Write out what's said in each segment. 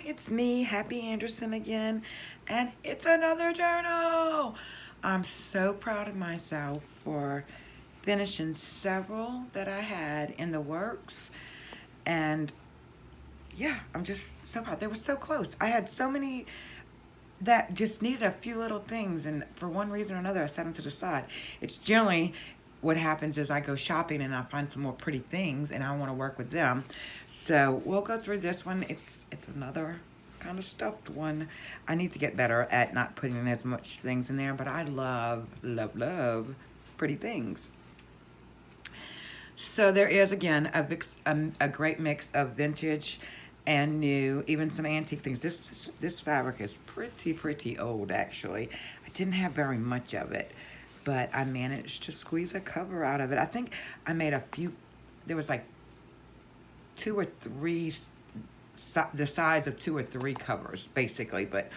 it's me, Happy Anderson again, and it's another journal. I'm so proud of myself for finishing several that I had in the works, and yeah, I'm just so proud. They were so close. I had so many that just needed a few little things, and for one reason or another, I set them to the side. It's generally what happens is I go shopping and I find some more pretty things, and I want to work with them. So we'll go through this one. It's another kind of stuffed one. I need to get better at not putting as much things in there, but I love pretty things. So there is again a great mix of vintage and new, even some antique things. This fabric is pretty old actually. I didn't have very much of it, but I managed to squeeze a cover out of it. I think I made a few. There was like two or three, the size of two or three covers basically, but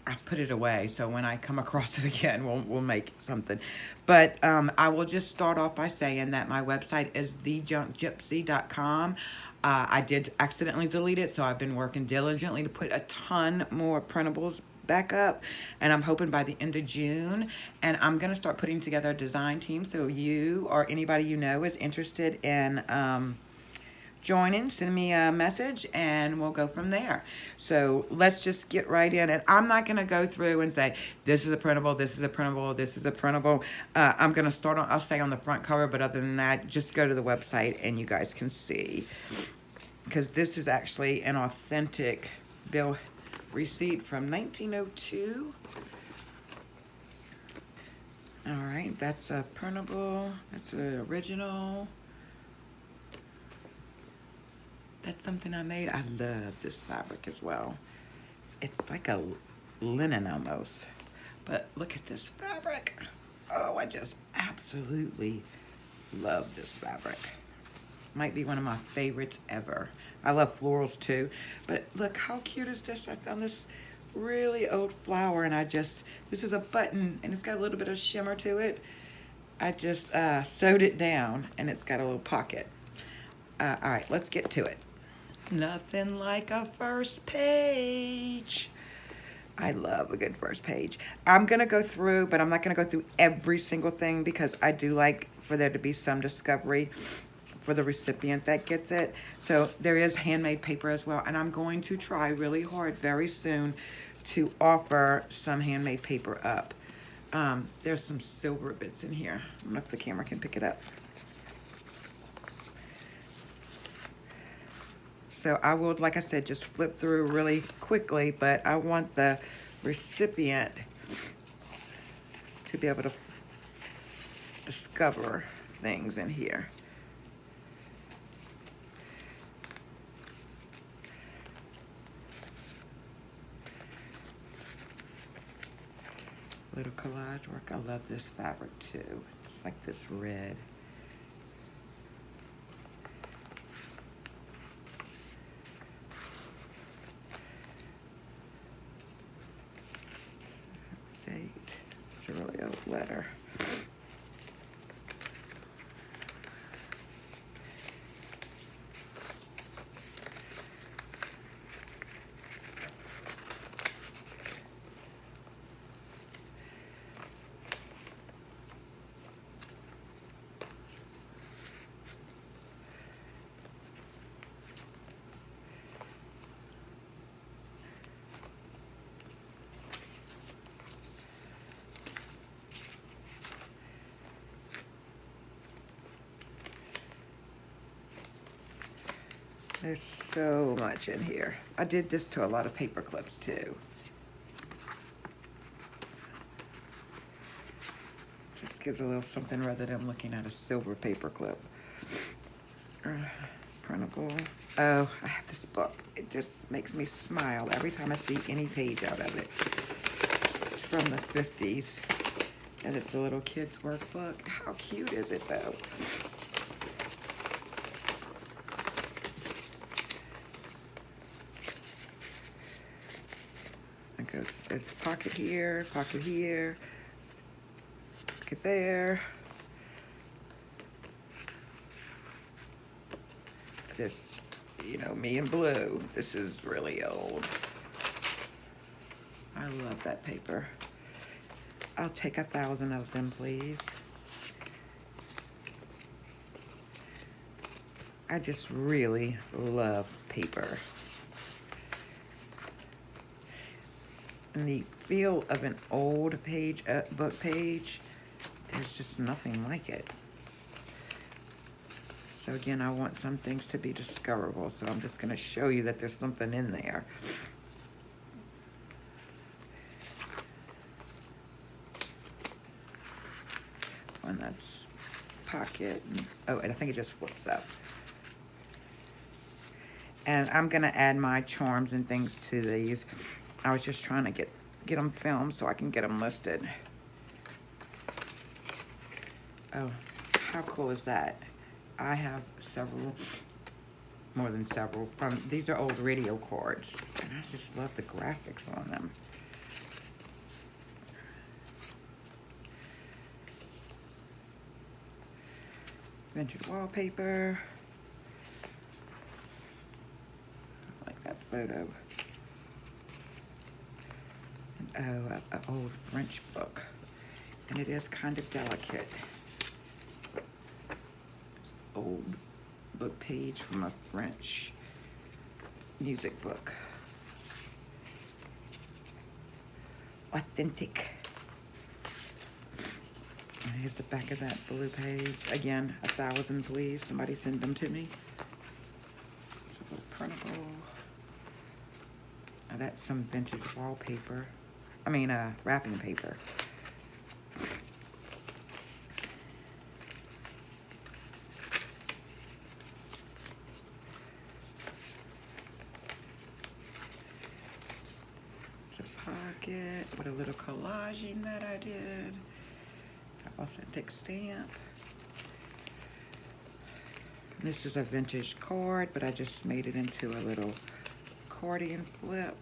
I put it away, so when I come across it again, we'll make something. But I will just start off by saying that my website is thejunkgypsy.com. I did accidentally delete it, so I've been working diligently to put a ton more printables back up, and I'm hoping by the end of June. And I'm gonna start putting together a design team, so you or anybody you know is interested in joining, send me a message and we'll go from there. So let's just get right in. And I'm not going to go through and say, this is a printable, this is a printable, this is a printable. I'm going to start on, I'll say on the front cover, but other than that, just go to the website and you guys can see. Because this is actually an authentic bill receipt from 1902. All right, that's a printable, that's an original. That's something I made. I love this fabric as well. It's like a linen almost. But look at this fabric. Oh, I just absolutely love this fabric. Might be one of my favorites ever. I love florals too. But look, how cute is this? I found this really old flower and this is a button and it's got a little bit of shimmer to it. I just sewed it down and it's got a little pocket. All right, let's get to it. Nothing like a first page. I love a good first page. I'm going to go through, but I'm not going to go through every single thing because I do like for there to be some discovery for the recipient that gets it. So there is handmade paper as well, and I'm going to try really hard very soon to offer some handmade paper up. There's some silver bits in here. I don't know if the camera can pick it up. So I will, like I said, just flip through really quickly, but I want the recipient to be able to discover things in here. Little collage work. I love this fabric too. It's like this red. It's a really old letter. There's so much in here. I did this to a lot of paper clips too. Just gives a little something rather than looking at a silver paper clip. Printable. Oh, I have this book. It just makes me smile every time I see any page out of it. It's from the 50s. And it's a little kid's workbook. How cute is it though? There's a pocket here, pocket there. This You know, me and blue. This is really old. I love that paper. I'll take 1,000 of them, please. I just really love paper. And the feel of an old page, book page, there's just nothing like it. So again, I want some things to be discoverable, so I'm just going to show you that there's something in there. One that's pocket. Oh, and I think it just flips up. And I'm going to add my charms and things to these. I was just trying to get them filmed so I can get them listed. Oh, how cool is that? I have several, more than several, these are old radio cards, and I just love the graphics on them. Vintage wallpaper. I like that photo. And, oh, an old French book, and it is kind of delicate. Old book page from a French music book. Authentic. And here's the back of that blue page. Again, 1,000, please. Somebody send them to me. It's a little printable. Now that's some vintage wallpaper. I mean, wrapping paper. Pocket with a little collaging that I did. Authentic stamp. This is a vintage card, but I just made it into a little accordion flip.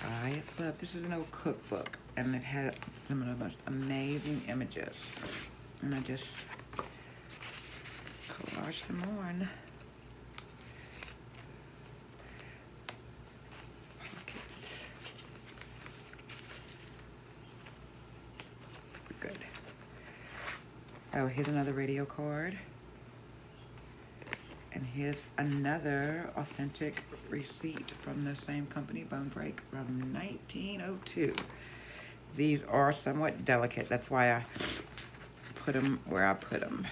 I love, this is an old cookbook, and it had some of the most amazing images. And I just collaged them on. Oh, here's another radio card. And here's another authentic receipt from the same company, Bone Break, from 1902. These are somewhat delicate. That's why I put them where I put them.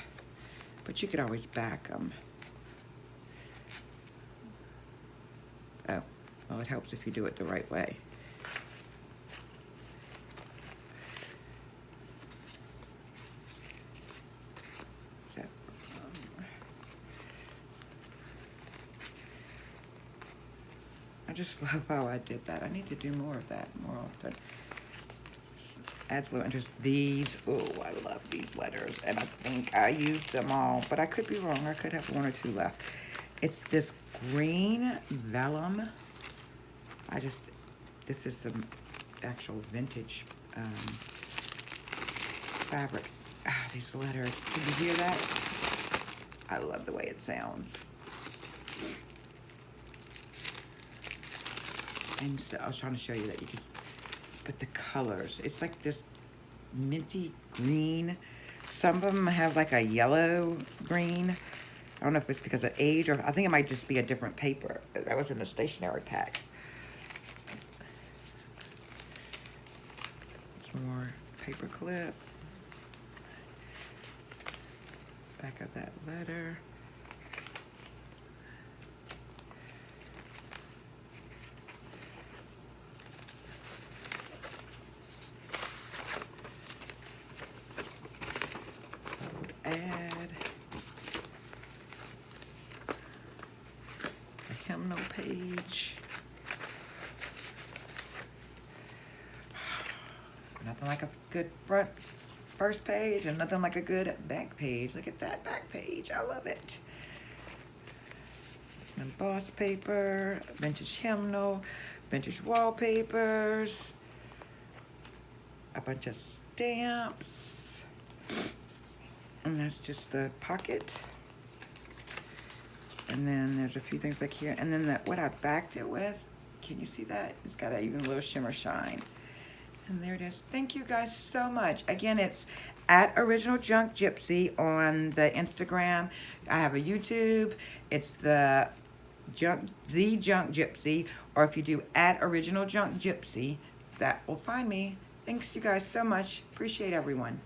But you could always back them. Oh, well, it helps if you do it the right way. I just love how I did that. I need to do more of that more often. Adds a little interest. These, oh, I love these letters, and I think I used them all, but I could be wrong. I could have 1 or 2 left. It's this green vellum. This is some actual vintage fabric. Ah, these letters. Can you hear that? I love the way it sounds. And so I was trying to show you that you can, but the colors, it's like this minty green. Some of them have like a yellow green. I don't know if it's because of age, or I think it might just be a different paper. That was in the stationery pack. Some more paper clip. Back of that letter. Add a hymnal page. Nothing like a good first page, and nothing like a good back page. Look at that back page. I love it. Some embossed paper, vintage hymnal, vintage wallpapers, a bunch of stamps. And that's just the pocket. And then there's a few things back here. And then what I backed it with, can you see that? It's got an even little shimmer shine. And there it is. Thank you guys so much. Again, it's at Original Junk Gypsy on the Instagram. I have a YouTube. It's the Junk Gypsy. Or if you do at Original Junk Gypsy, that will find me. Thanks you guys so much. Appreciate everyone.